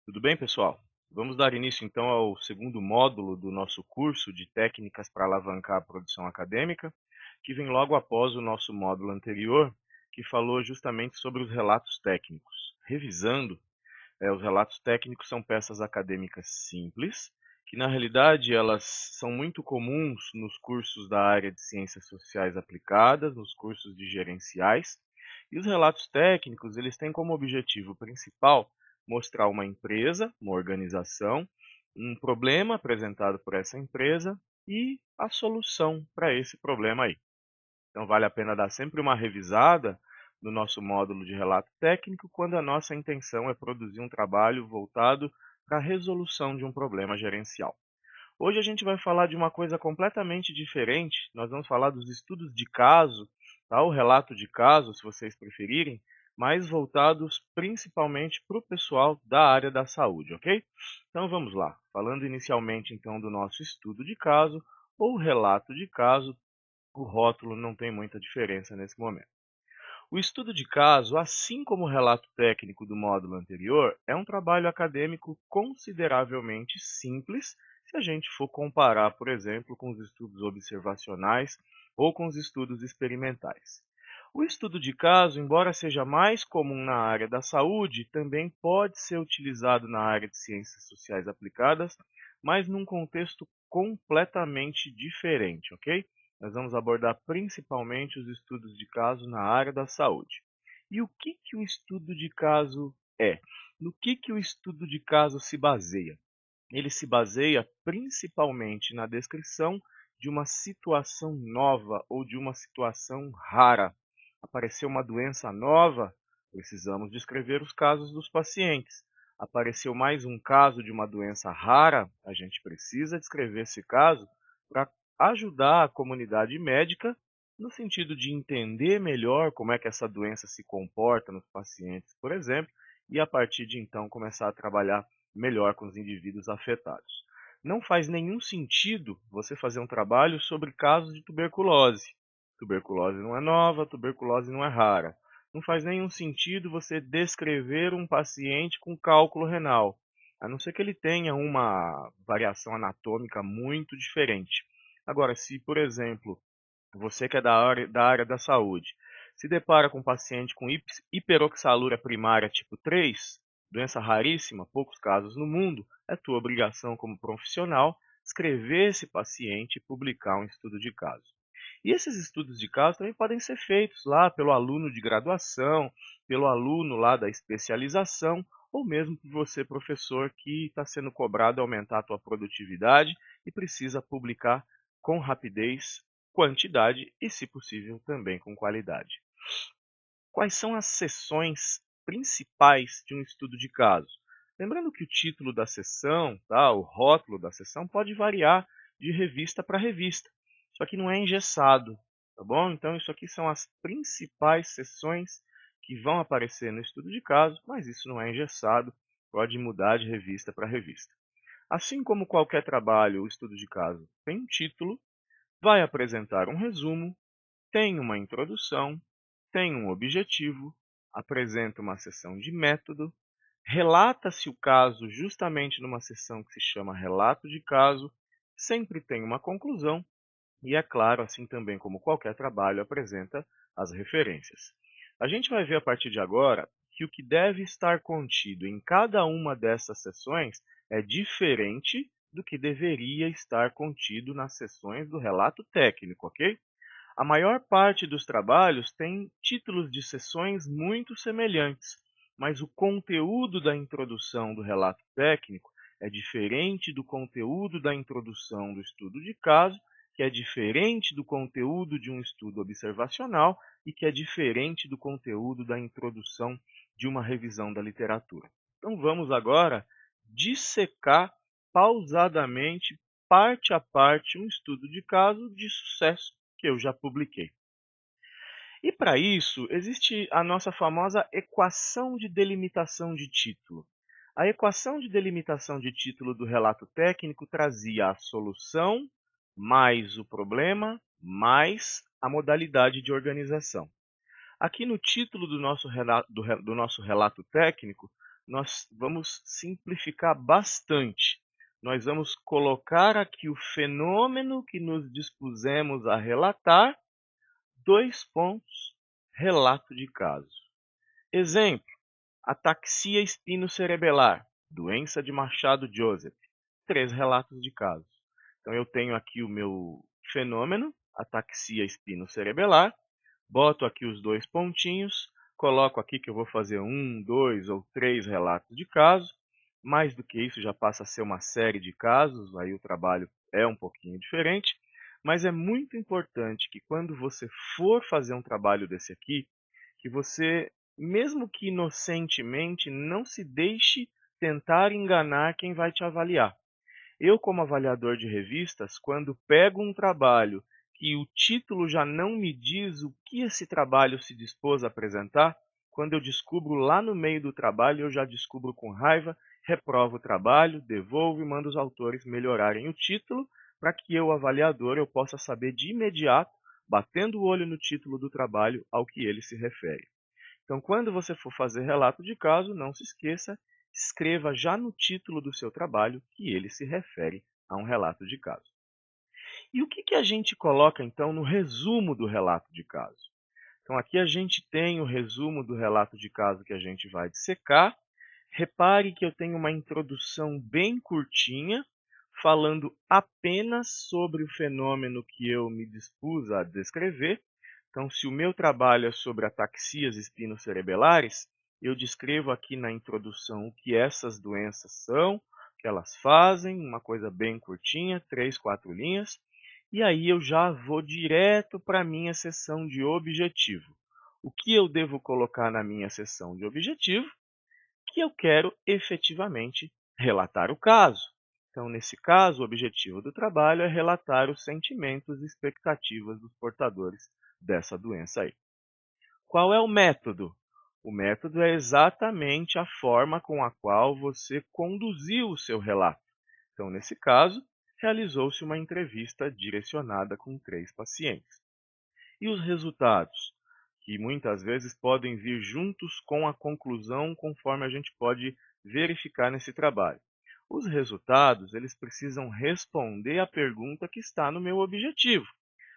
Tudo bem, pessoal? Vamos dar início então ao segundo módulo do nosso curso de técnicas para alavancar a produção acadêmica, que vem logo após o nosso módulo anterior, que falou justamente sobre os relatos técnicos. Revisando, os relatos técnicos são peças acadêmicas simples, que na realidade elas são muito comuns nos cursos da área de ciências sociais aplicadas, nos cursos de gerenciais, e os relatos técnicos, eles têm como objetivo principal mostrar uma empresa, uma organização, um problema apresentado por essa empresa e a solução para esse problema aí. Então vale a pena dar sempre uma revisada no nosso módulo de relato técnico quando a nossa intenção é produzir um trabalho voltado para a resolução de um problema gerencial. Hoje a gente vai falar de uma coisa completamente diferente. Nós vamos falar dos estudos de caso, tá? O relato de caso, se vocês preferirem, mas voltados principalmente para o pessoal da área da saúde, ok? Então vamos lá. Falando inicialmente então do nosso estudo de caso ou relato de caso, o rótulo não tem muita diferença nesse momento. O estudo de caso, assim como o relato técnico do módulo anterior, é um trabalho acadêmico consideravelmente simples se a gente for comparar, por exemplo, com os estudos observacionais ou com os estudos experimentais. O estudo de caso, embora seja mais comum na área da saúde, também pode ser utilizado na área de ciências sociais aplicadas, mas num contexto completamente diferente, ok? Nós vamos abordar principalmente os estudos de caso na área da saúde. E o que o estudo de caso é? No que o estudo de caso se baseia? Ele se baseia principalmente na descrição de uma situação nova ou de uma situação rara. Apareceu uma doença nova, precisamos descrever os casos dos pacientes. Apareceu mais um caso de uma doença rara, a gente precisa descrever esse caso para ajudar a comunidade médica no sentido de entender melhor como é que essa doença se comporta nos pacientes, por exemplo, e a partir de então começar a trabalhar melhor com os indivíduos afetados. Não faz nenhum sentido você fazer um trabalho sobre casos de tuberculose. Tuberculose não é nova, tuberculose não é rara. Não faz nenhum sentido você descrever um paciente com cálculo renal, a não ser que ele tenha uma variação anatômica muito diferente. Agora, se, por exemplo, você que é da área da saúde, se depara com um paciente com hiperoxalúria primária tipo 3, doença raríssima, poucos casos no mundo, é tua obrigação como profissional escrever esse paciente e publicar um estudo de caso. E esses estudos de caso também podem ser feitos lá pelo aluno de graduação, pelo aluno lá da especialização, ou mesmo por você, professor, que está sendo cobrado aumentar a tua produtividade e precisa publicar com rapidez, quantidade e, se possível, também com qualidade. Quais são as seções principais de um estudo de caso? Lembrando que o título da sessão, tá, o rótulo da sessão, pode variar de revista para revista. Isso aqui não é engessado, tá bom? Então, isso aqui são as principais seções que vão aparecer no estudo de caso, mas isso não é engessado, pode mudar de revista para revista. Assim como qualquer trabalho ou estudo de caso tem um título, vai apresentar um resumo, tem uma introdução, tem um objetivo, apresenta uma seção de método, relata-se o caso justamente numa seção que se chama relato de caso, sempre tem uma conclusão e, é claro, assim também como qualquer trabalho, apresenta as referências. A gente vai ver a partir de agora que o que deve estar contido em cada uma dessas seções é diferente do que deveria estar contido nas seções do relato técnico, ok? A maior parte dos trabalhos tem títulos de seções muito semelhantes, mas o conteúdo da introdução do relato técnico é diferente do conteúdo da introdução do estudo de caso, que é diferente do conteúdo de um estudo observacional e que é diferente do conteúdo da introdução de uma revisão da literatura. Então vamos agora dissecar pausadamente, parte a parte, um estudo de caso de sucesso que eu já publiquei. E para isso, existe a nossa famosa equação de delimitação de título. A equação de delimitação de título do relato técnico trazia a solução mais o problema mais a modalidade de organização. Aqui no título do nosso relato técnico, nós vamos simplificar bastante. Nós vamos colocar aqui o fenômeno que nos dispusemos a relatar, dois pontos, relato de caso. Exemplo: ataxia espinocerebelar, doença de Machado-Joseph. 3 relatos de caso. Então eu tenho aqui o meu fenômeno, ataxia espinocerebelar, boto aqui os dois pontinhos, coloco aqui que eu vou fazer 1, 2 ou 3 relatos de caso. Mais do que isso, já passa a ser uma série de casos, aí o trabalho é um pouquinho diferente. Mas é muito importante que quando você for fazer um trabalho desse aqui, que você, mesmo que inocentemente, não se deixe tentar enganar quem vai te avaliar. Eu, como avaliador de revistas, quando pego um trabalho que o título já não me diz o que esse trabalho se dispôs a apresentar, quando eu descubro lá no meio do trabalho, eu já descubro com raiva, reprovo o trabalho, devolvo e mando os autores melhorarem o título, para que eu, avaliador, eu possa saber de imediato, batendo o olho no título do trabalho, ao que ele se refere. Então, quando você for fazer relato de caso, não se esqueça, escreva já no título do seu trabalho que ele se refere a um relato de caso. E o que a gente coloca, então, no resumo do relato de caso? Então, aqui a gente tem o resumo do relato de caso que a gente vai dissecar. Repare que eu tenho uma introdução bem curtinha, falando apenas sobre o fenômeno que eu me dispus a descrever. Então, se o meu trabalho é sobre ataxias espinocerebelares, eu descrevo aqui na introdução o que essas doenças são, o que elas fazem, uma coisa bem curtinha, 3, 4 linhas. E aí eu já vou direto para a minha seção de objetivo. O que eu devo colocar na minha seção de objetivo? Que eu quero efetivamente relatar o caso. Então, nesse caso, o objetivo do trabalho é relatar os sentimentos e expectativas dos portadores dessa doença aí. Qual é o método? O método é exatamente a forma com a qual você conduziu o seu relato. Então, nesse caso, realizou-se uma entrevista direcionada com 3 pacientes. E os resultados? Que muitas vezes podem vir juntos com a conclusão, conforme a gente pode verificar nesse trabalho. Os resultados, eles precisam responder à pergunta que está no meu objetivo.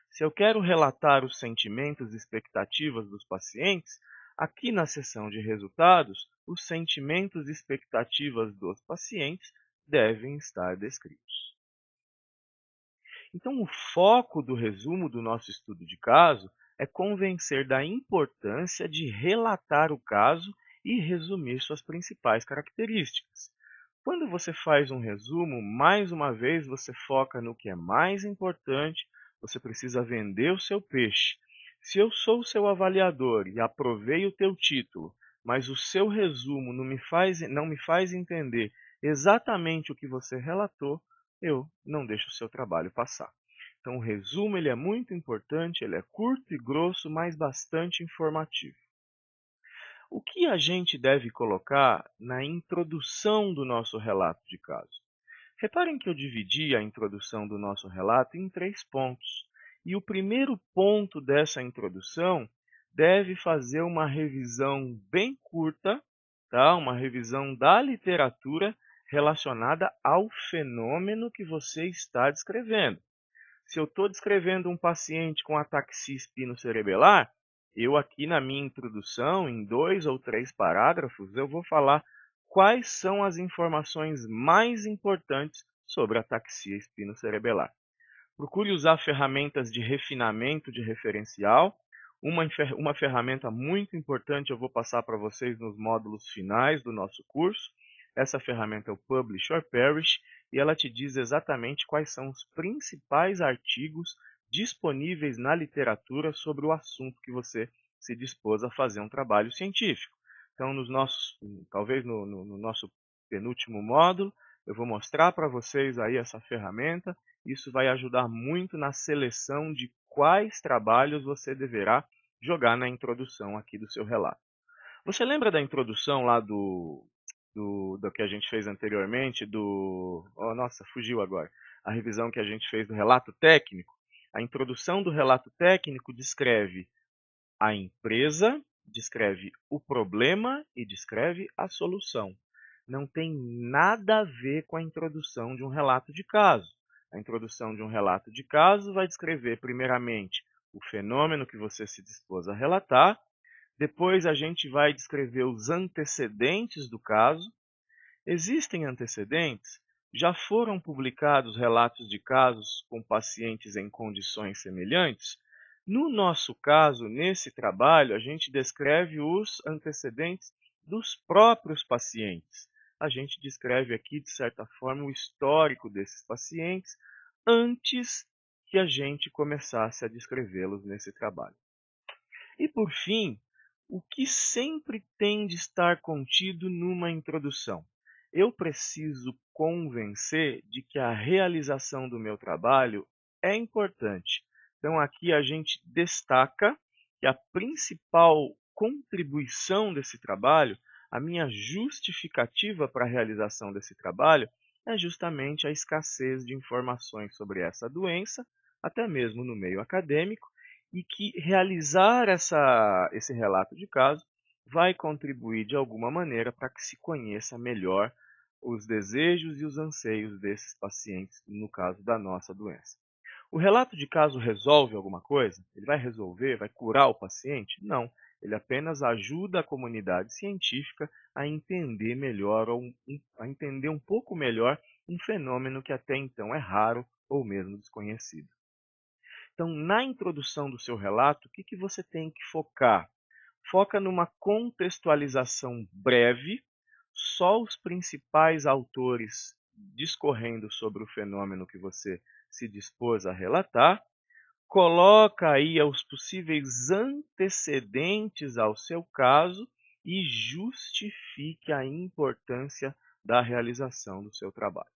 Se eu quero relatar os sentimentos e expectativas dos pacientes, aqui na seção de resultados, os sentimentos e expectativas dos pacientes devem estar descritos. Então, o foco do resumo do nosso estudo de caso é convencer da importância de relatar o caso e resumir suas principais características. Quando você faz um resumo, mais uma vez você foca no que é mais importante, você precisa vender o seu peixe. Se eu sou o seu avaliador e aprovei o teu título, mas o seu resumo não me faz entender exatamente o que você relatou, eu não deixo o seu trabalho passar. Então, o resumo ele é muito importante, ele é curto e grosso, mas bastante informativo. O que a gente deve colocar na introdução do nosso relato de caso? Reparem que eu dividi a introdução do nosso relato em 3 pontos. E o primeiro ponto dessa introdução deve fazer uma revisão bem curta, tá? Uma revisão da literatura relacionada ao fenômeno que você está descrevendo. Se eu estou descrevendo um paciente com ataxia espinocerebelar, eu aqui na minha introdução, em 2 ou 3 parágrafos, eu vou falar quais são as informações mais importantes sobre a ataxia espinocerebelar. Procure usar ferramentas de refinamento de referencial. Uma ferramenta muito importante eu vou passar para vocês nos módulos finais do nosso curso. Essa ferramenta é o Publish or Perish e ela te diz exatamente quais são os principais artigos disponíveis na literatura sobre o assunto que você se dispôs a fazer um trabalho científico. Então, talvez no nosso penúltimo módulo, eu vou mostrar para vocês aí essa ferramenta. Isso vai ajudar muito na seleção de quais trabalhos você deverá jogar na introdução aqui do seu relato. Você lembra da introdução lá do que a gente fez anteriormente, nossa, fugiu agora. A revisão que a gente fez do relato técnico? A introdução do relato técnico descreve a empresa, descreve o problema e descreve a solução. Não tem nada a ver com a introdução de um relato de caso. A introdução de um relato de caso vai descrever, primeiramente, o fenômeno que você se dispôs a relatar, depois a gente vai descrever os antecedentes do caso. Existem antecedentes? Já foram publicados relatos de casos com pacientes em condições semelhantes? No nosso caso, nesse trabalho, a gente descreve os antecedentes dos próprios pacientes. A gente descreve aqui, de certa forma, o histórico desses pacientes antes que a gente começasse a descrevê-los nesse trabalho. E, por fim, o que sempre tem de estar contido numa introdução? Eu preciso convencer de que a realização do meu trabalho é importante. Então, aqui a gente destaca que a principal contribuição desse trabalho, a minha justificativa para a realização desse trabalho, é justamente a escassez de informações sobre essa doença, até mesmo no meio acadêmico, e que realizar esse relato de caso vai contribuir de alguma maneira para que se conheça melhor os desejos e os anseios desses pacientes, no caso da nossa doença. O relato de caso resolve alguma coisa? Ele vai resolver, vai curar o paciente? Não. Ele apenas ajuda a comunidade científica a entender melhor, a entender um pouco melhor um fenômeno que até então é raro ou mesmo desconhecido. Então, na introdução do seu relato, o que você tem que focar? Foca numa contextualização breve, só os principais autores discorrendo sobre o fenômeno que você se dispôs a relatar. Coloca aí os possíveis antecedentes ao seu caso e justifique a importância da realização do seu trabalho.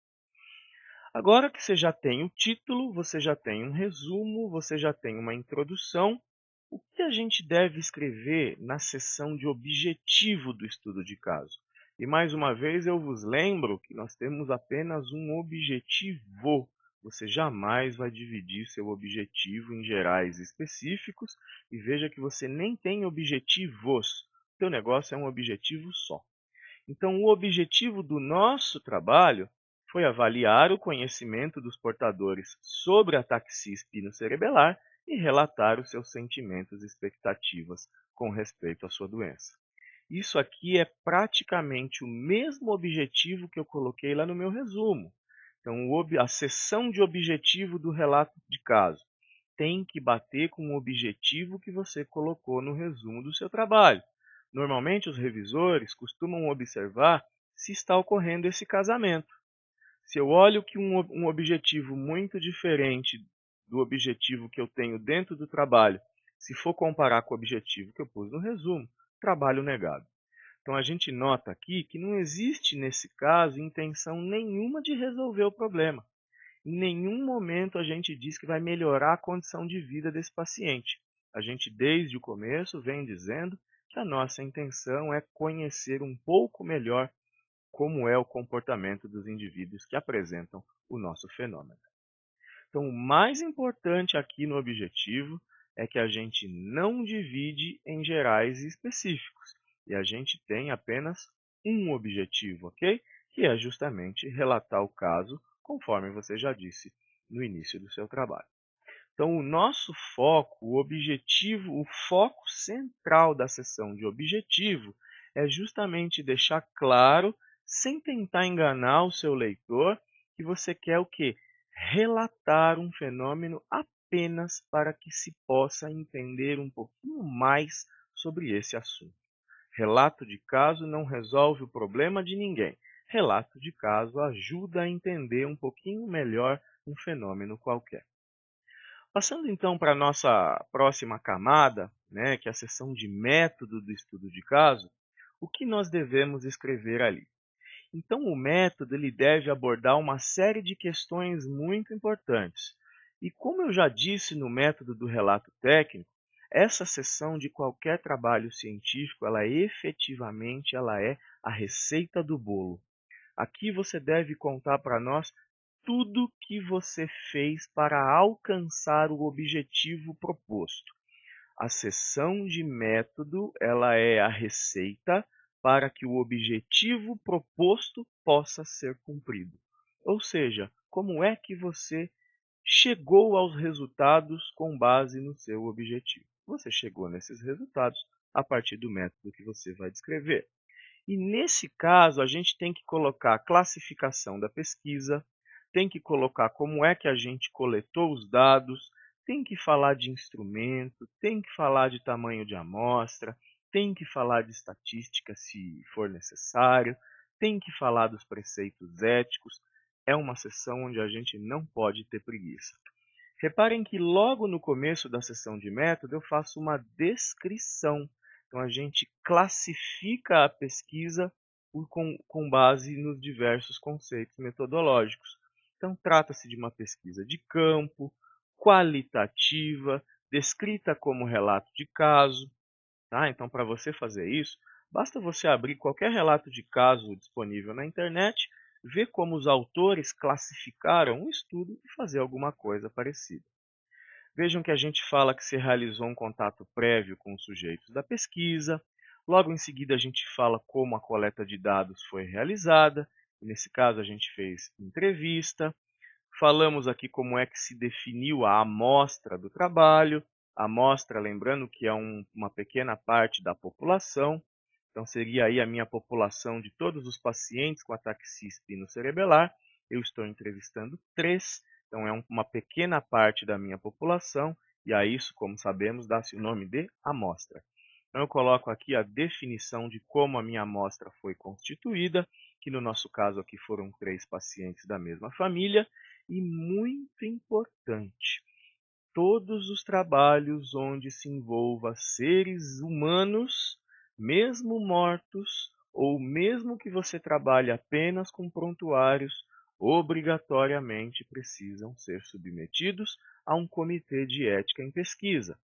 Agora que você já tem o título, você já tem um resumo, você já tem uma introdução, o que a gente deve escrever na seção de objetivo do estudo de caso? E mais uma vez eu vos lembro que nós temos apenas um objetivo. Você jamais vai dividir seu objetivo em gerais e específicos, e veja que você nem tem objetivos. O teu negócio é um objetivo só. Então, o objetivo do nosso trabalho foi avaliar o conhecimento dos portadores sobre ataxia espinocerebelar e relatar os seus sentimentos e expectativas com respeito à sua doença. Isso aqui é praticamente o mesmo objetivo que eu coloquei lá no meu resumo. Então, a seção de objetivo do relato de caso tem que bater com o objetivo que você colocou no resumo do seu trabalho. Normalmente, os revisores costumam observar se está ocorrendo esse casamento. Se eu olho que um objetivo muito diferente do objetivo que eu tenho dentro do trabalho, se for comparar com o objetivo que eu pus no resumo, trabalho negado. Então a gente nota aqui que não existe nesse caso intenção nenhuma de resolver o problema. Em nenhum momento a gente diz que vai melhorar a condição de vida desse paciente. A gente desde o começo vem dizendo que a nossa intenção é conhecer um pouco melhor como é o comportamento dos indivíduos que apresentam o nosso fenômeno. Então, o mais importante aqui no objetivo é que a gente não divide em gerais e específicos, e a gente tem apenas um objetivo, ok? Que é justamente relatar o caso, conforme você já disse no início do seu trabalho. Então, o nosso foco, o objetivo, o foco central da seção de objetivo é justamente deixar claro, sem tentar enganar o seu leitor, que você quer o quê? Relatar um fenômeno apenas para que se possa entender um pouquinho mais sobre esse assunto. Relato de caso não resolve o problema de ninguém. Relato de caso ajuda a entender um pouquinho melhor um fenômeno qualquer. Passando então para a nossa próxima camada, que é a seção de método do estudo de caso, o que nós devemos escrever ali? Então, o método ele deve abordar uma série de questões muito importantes. E como eu já disse no método do relato técnico, essa seção de qualquer trabalho científico, efetivamente é a receita do bolo. Aqui você deve contar para nós tudo que você fez para alcançar o objetivo proposto. A seção de método, ela é a receita para que o objetivo proposto possa ser cumprido. Ou seja, como é que você chegou aos resultados com base no seu objetivo? Você chegou nesses resultados a partir do método que você vai descrever. E nesse caso, a gente tem que colocar a classificação da pesquisa, tem que colocar como é que a gente coletou os dados, tem que falar de instrumento, tem que falar de tamanho de amostra, tem que falar de estatística se for necessário, tem que falar dos preceitos éticos. É uma sessão onde a gente não pode ter preguiça. Reparem que logo no começo da sessão de método eu faço uma descrição. Então a gente classifica a pesquisa com base nos diversos conceitos metodológicos. Então trata-se de uma pesquisa de campo, qualitativa, descrita como relato de caso. Tá? Então para você fazer isso, basta você abrir qualquer relato de caso disponível na internet, ver como os autores classificaram o estudo e fazer alguma coisa parecida. Vejam que a gente fala que se realizou um contato prévio com os sujeitos da pesquisa, logo em seguida a gente fala como a coleta de dados foi realizada, nesse caso a gente fez entrevista, falamos aqui como é que se definiu a amostra do trabalho, a amostra, lembrando que é uma pequena parte da população, então seria aí a minha população de todos os pacientes com ataxia espinocerebelar. Eu estou entrevistando 3, então é uma pequena parte da minha população, e a isso, como sabemos, dá-se o nome de amostra. Então eu coloco aqui a definição de como a minha amostra foi constituída, que no nosso caso aqui foram 3 pacientes da mesma família, e muito importante, todos os trabalhos onde se envolva seres humanos, mesmo mortos, ou mesmo que você trabalhe apenas com prontuários, obrigatoriamente precisam ser submetidos a um comitê de ética em pesquisa.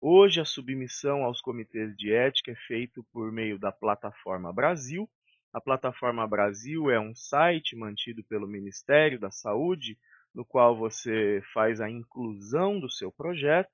Hoje, a submissão aos comitês de ética é feita por meio da Plataforma Brasil. A Plataforma Brasil é um site mantido pelo Ministério da Saúde, no qual você faz a inclusão do seu projeto.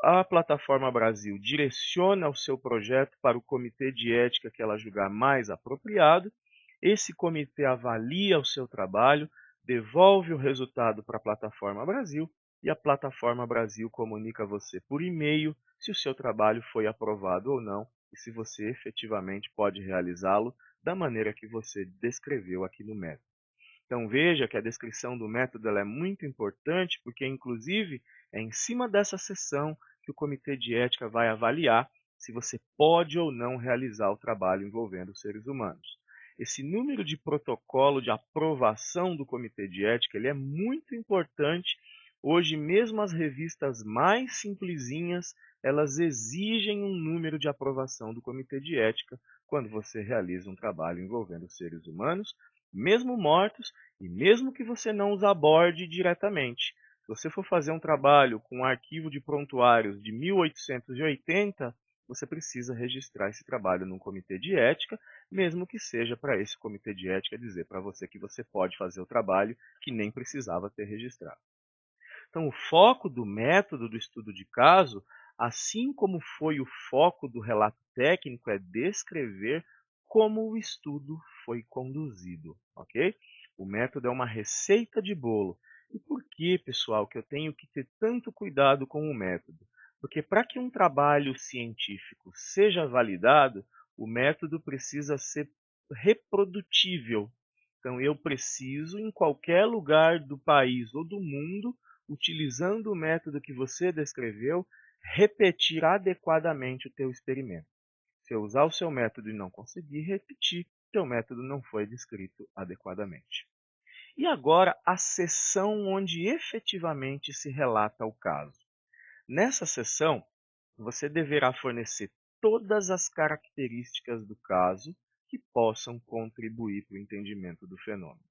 A Plataforma Brasil direciona o seu projeto para o comitê de ética que ela julgar mais apropriado. Esse comitê avalia o seu trabalho, devolve o resultado para a Plataforma Brasil e a Plataforma Brasil comunica a você por e-mail se o seu trabalho foi aprovado ou não e se você efetivamente pode realizá-lo da maneira que você descreveu aqui no método. Então veja que a descrição do método ela é muito importante, porque inclusive é em cima dessa sessão que o comitê de ética vai avaliar se você pode ou não realizar o trabalho envolvendo os seres humanos. Esse número de protocolo de aprovação do comitê de ética ele é muito importante. Hoje mesmo as revistas mais simplesinhas, elas exigem um número de aprovação do comitê de ética quando você realiza um trabalho envolvendo os seres humanos, mesmo mortos, e mesmo que você não os aborde diretamente. Se você for fazer um trabalho com um arquivo de prontuários de 1880, você precisa registrar esse trabalho num comitê de ética, mesmo que seja para esse comitê de ética dizer para você que você pode fazer o trabalho que nem precisava ter registrado. Então, o foco do método do estudo de caso, assim como foi o foco do relato técnico, é descrever como o estudo foi conduzido, ok? O método é uma receita de bolo. E por que, pessoal, que eu tenho que ter tanto cuidado com o método? Porque para que um trabalho científico seja validado, o método precisa ser reprodutível. Então, eu preciso, em qualquer lugar do país ou do mundo, utilizando o método que você descreveu, repetir adequadamente o teu experimento. Se eu usar o seu método e não conseguir repetir, teu método não foi descrito adequadamente. E agora a seção onde efetivamente se relata o caso. Nessa seção, você deverá fornecer todas as características do caso que possam contribuir para o entendimento do fenômeno.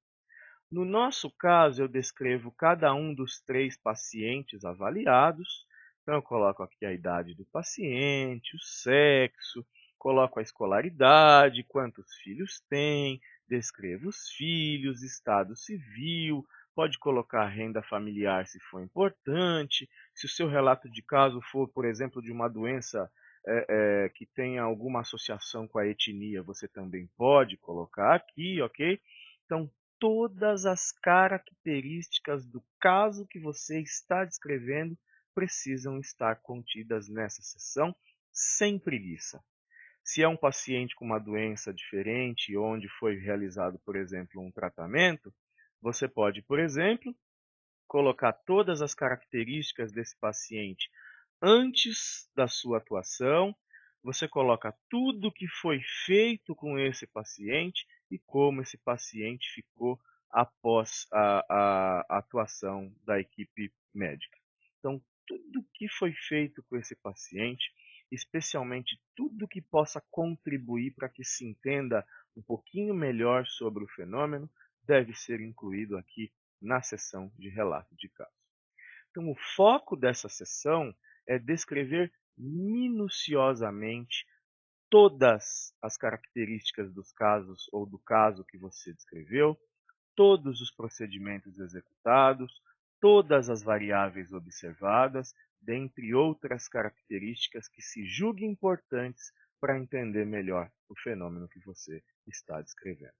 No nosso caso, eu descrevo cada um dos 3 pacientes avaliados. Então, eu coloco aqui a idade do paciente, o sexo, coloco a escolaridade, quantos filhos tem, descrevo os filhos, estado civil, pode colocar renda familiar se for importante. Se o seu relato de caso for, por exemplo, de uma doença que tenha alguma associação com a etnia, você também pode colocar aqui, ok? Então, todas as características do caso que você está descrevendo precisam estar contidas nessa seção, sem preguiça. Se é um paciente com uma doença diferente, onde foi realizado, por exemplo, um tratamento, você pode, por exemplo, colocar todas as características desse paciente antes da sua atuação, você coloca tudo o que foi feito com esse paciente e como esse paciente ficou após a atuação da equipe médica. Então, tudo que foi feito com esse paciente, especialmente tudo que possa contribuir para que se entenda um pouquinho melhor sobre o fenômeno, deve ser incluído aqui na seção de relato de caso. Então, o foco dessa sessão é descrever minuciosamente todas as características dos casos ou do caso que você descreveu, todos os procedimentos executados, todas as variáveis observadas, dentre outras características que se julguem importantes para entender melhor o fenômeno que você está descrevendo.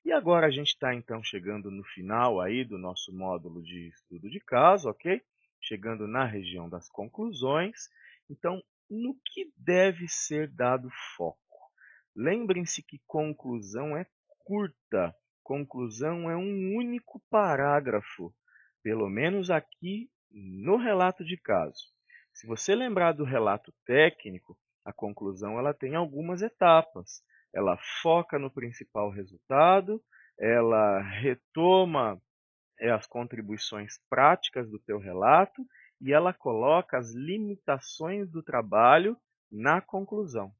E agora a gente está então chegando no final aí do nosso módulo de estudo de caso, ok? Chegando na região das conclusões. Então, no que deve ser dado foco? Lembrem-se que conclusão é curta. Conclusão é um único parágrafo, pelo menos aqui no relato de caso. Se você lembrar do relato técnico, a conclusão ela tem algumas etapas. Ela foca no principal resultado, ela retoma as contribuições práticas do teu relato e ela coloca as limitações do trabalho na conclusão.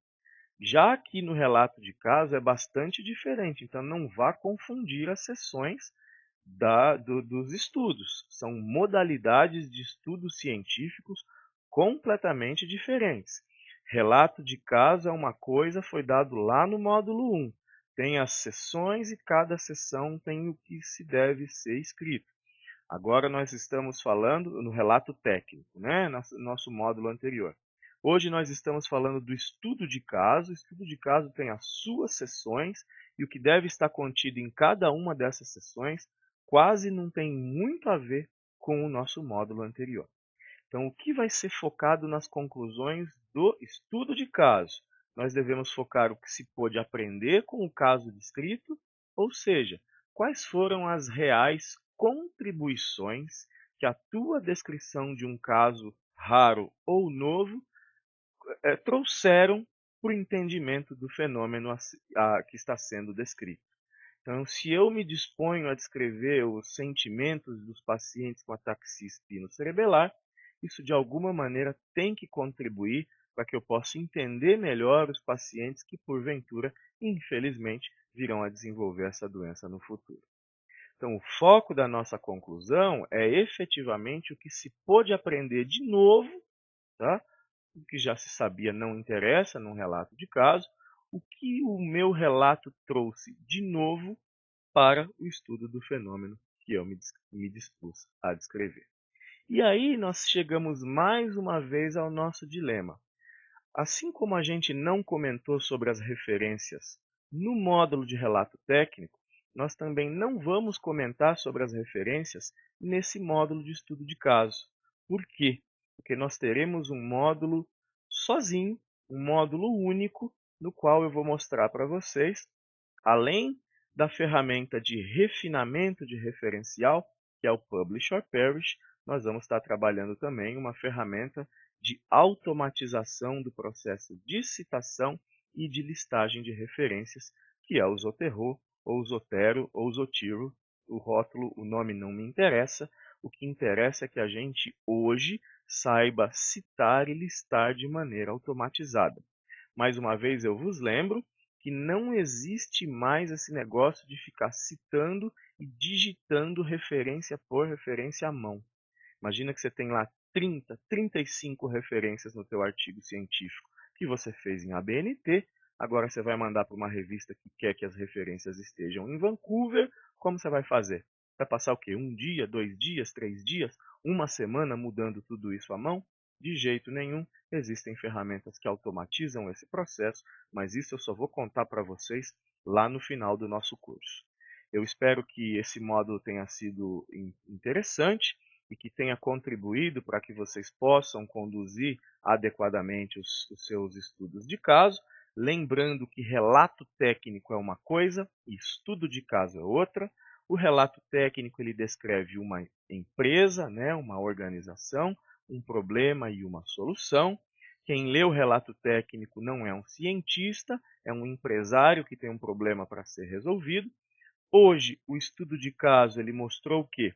Já aqui no relato de caso é bastante diferente, então não vá confundir as sessões dos estudos. São modalidades de estudos científicos completamente diferentes. Relato de caso é uma coisa, foi dado lá no módulo 1. Tem as sessões e cada sessão tem o que se deve ser escrito. Agora nós estamos falando no relato técnico, né? Nosso módulo anterior. Hoje nós estamos falando do estudo de caso. O estudo de caso tem as suas sessões e o que deve estar contido em cada uma dessas sessões quase não tem muito a ver com o nosso módulo anterior. Então, o que vai ser focado nas conclusões do estudo de caso? Nós devemos focar o que se pôde aprender com o caso descrito, ou seja, quais foram as reais contribuições que a tua descrição de um caso raro ou novo trouxeram para o entendimento do fenômeno que está sendo descrito. Então, se eu me disponho a descrever os sentimentos dos pacientes com ataxia espinocerebelar, isso de alguma maneira tem que contribuir para que eu possa entender melhor os pacientes que, porventura, infelizmente, virão a desenvolver essa doença no futuro. Então, o foco da nossa conclusão é efetivamente o que se pôde aprender de novo, tá? O que já se sabia não interessa num relato de caso, o que o meu relato trouxe de novo para o estudo do fenômeno que eu me dispus a descrever. E aí nós chegamos mais uma vez ao nosso dilema. Assim como a gente não comentou sobre as referências no módulo de relato técnico, nós também não vamos comentar sobre as referências nesse módulo de estudo de caso. Por quê? Porque nós teremos um módulo sozinho, um módulo único, no qual eu vou mostrar para vocês, além da ferramenta de refinamento de referencial, que é o Publish or Perish, nós vamos estar trabalhando também uma ferramenta de automatização do processo de citação e de listagem de referências, que é o Zotero, ou Zotero, ou Zotiro. O rótulo, o nome não me interessa. O que interessa é que a gente hoje saiba citar e listar de maneira automatizada. Mais uma vez eu vos lembro que não existe mais esse negócio de ficar citando e digitando referência por referência à mão. Imagina que você tem lá 30, 35 referências no teu artigo científico que você fez em ABNT, agora você vai mandar para uma revista que quer que as referências estejam em Vancouver, como você vai fazer? Vai passar o quê? Um dia, 2 dias, 3 dias, uma semana mudando tudo isso à mão? De jeito nenhum. Existem ferramentas que automatizam esse processo, mas isso eu só vou contar para vocês lá no final do nosso curso. Eu espero que esse módulo tenha sido interessante e que tenha contribuído para que vocês possam conduzir adequadamente os seus estudos de caso, lembrando que relato técnico é uma coisa e estudo de caso é outra. O relato técnico ele descreve uma empresa, né, uma organização, um problema e uma solução. Quem lê o relato técnico não é um cientista, é um empresário que tem um problema para ser resolvido. Hoje, o estudo de caso ele mostrou o quê?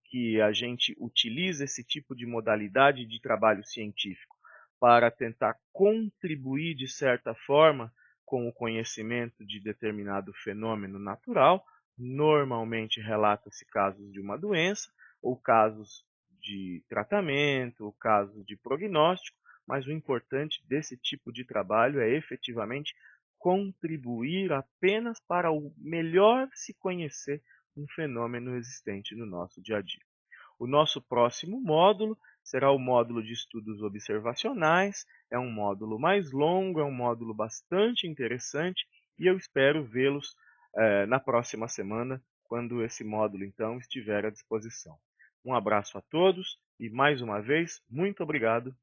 Que a gente utiliza esse tipo de modalidade de trabalho científico para tentar contribuir de certa forma com o conhecimento de determinado fenômeno natural. Normalmente relata-se casos de uma doença, ou casos de tratamento, ou casos de prognóstico, mas o importante desse tipo de trabalho é efetivamente contribuir apenas para o melhor se conhecer um fenômeno existente no nosso dia a dia. O nosso próximo módulo será o módulo de estudos observacionais. É um módulo mais longo, é um módulo bastante interessante e eu espero vê-los na próxima semana, quando esse módulo então estiver à disposição. Um abraço a todos e mais uma vez, muito obrigado